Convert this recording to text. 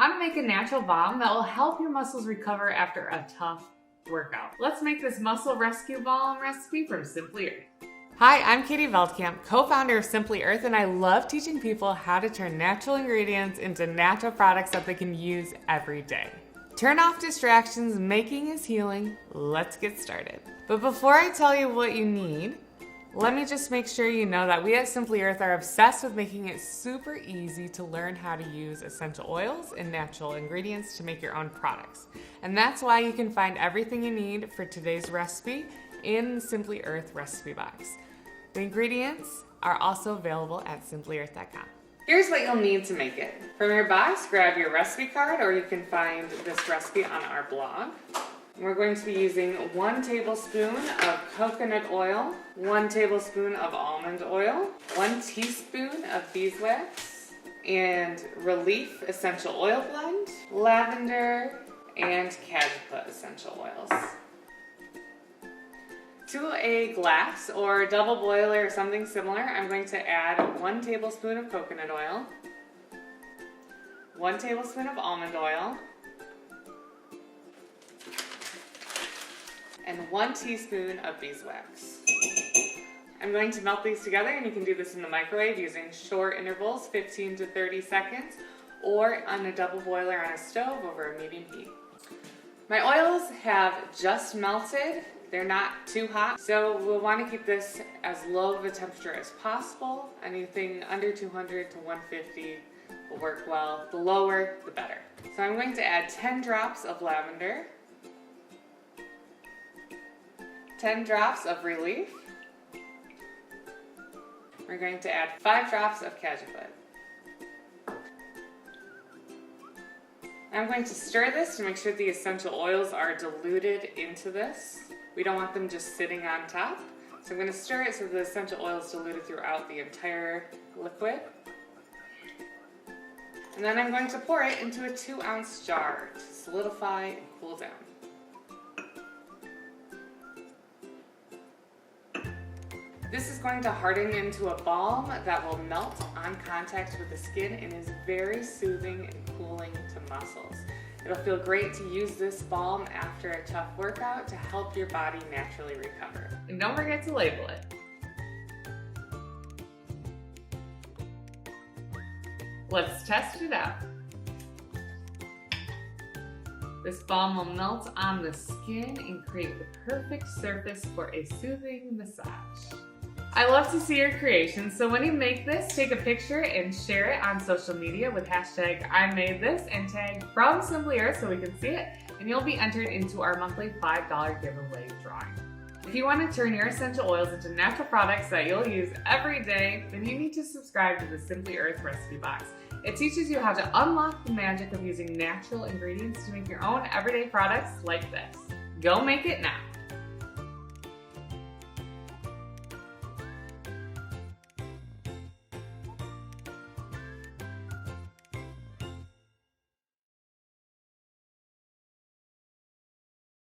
How to make a natural balm that will help your muscles recover after a tough workout. Let's make this muscle rescue balm recipe from Simply Earth. Hi, I'm Katie Veldkamp, co-founder of Simply Earth, and I love teaching people how to turn natural ingredients into natural products that they can use every day. Turn off distractions, making is healing. Let's get started. But before I tell you what you need, let me just make sure you know that we at Simply Earth are obsessed with making it super easy to learn how to use essential oils and natural ingredients to make your own products. And that's why you can find everything you need for today's recipe in the Simply Earth recipe box. The ingredients are also available at simplyearth.com. Here's what you'll need to make it. From your box, grab your recipe card, or you can find this recipe on our blog. We're going to be using 1 tablespoon of coconut oil, 1 tablespoon of almond oil, 1 teaspoon of beeswax, and Relief essential oil blend, lavender, and cajeput essential oils. To a glass or double boiler or something similar, I'm going to add 1 tablespoon of coconut oil, 1 tablespoon of almond oil, and 1 teaspoon of beeswax. I'm going to melt these together, and you can do this in the microwave using short intervals, 15 to 30 seconds, or on a double boiler on a stove over a medium heat. My oils have just melted. They're not too hot, so we'll want to keep this as low of a temperature as possible. Anything under 200 to 150 will work well. The lower, the better. So I'm going to add 10 drops of lavender, 10 drops of Relief. We're going to add 5 drops of cajeput. I'm going to stir this to make sure the essential oils are diluted into this. We don't want them just sitting on top. So I'm going to stir it so the essential oil is diluted throughout the entire liquid. And then I'm going to pour it into a 2-ounce jar to solidify and cool down. This is going to harden into a balm that will melt on contact with the skin and is very soothing and cooling to muscles. It'll feel great to use this balm after a tough workout to help your body naturally recover. And don't forget to label it. Let's test it out. This balm will melt on the skin and create the perfect surface for a soothing massage. I love to see your creations, so when you make this, take a picture and share it on social media with hashtag #IMadeThis and tag from Simply Earth so we can see it, and you'll be entered into our monthly $5 giveaway drawing. If you want to turn your essential oils into natural products that you'll use every day, then you need to subscribe to the Simply Earth recipe box. It teaches you how to unlock the magic of using natural ingredients to make your own everyday products like this. Go make it now.